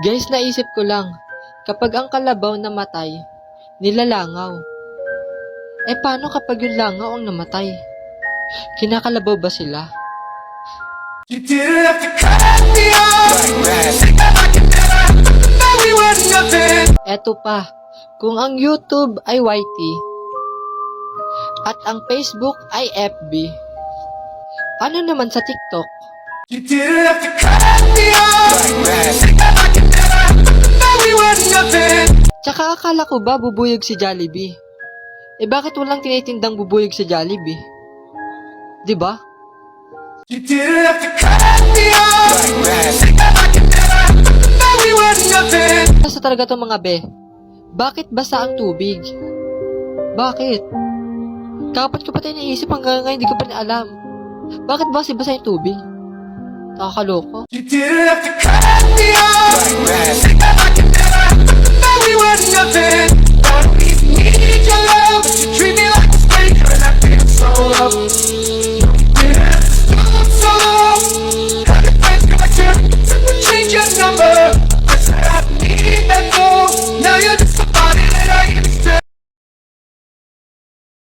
Guys, naisip ko lang, kapag ang kalabaw namatay, nilalangaw. Paano kapag yung langaw ang namatay? Kinakalabaw ba sila? You didn't have to cut me off. I can never know we were nothing. Eto pa, kung ang YouTube ay YT at ang Facebook ay FB, ano naman sa TikTok? You didn't have to cut me off. I can never know we were nothing. Tsaka akala ko ba bubuyog si Jollibee? Bakit walang tinitindang bubuyog sa Jollibee? 'Di ba? You didn't have to cut me off. I can never know we were nothing. Sa talaga to mga be, bakit basa ang tubig? Bakit? Kapat ko pa tayo naisip hanggang ngayon hindi ko pa na alam. Bakit basa yung tubig? Nakakaloko. You didn't have to cut me off.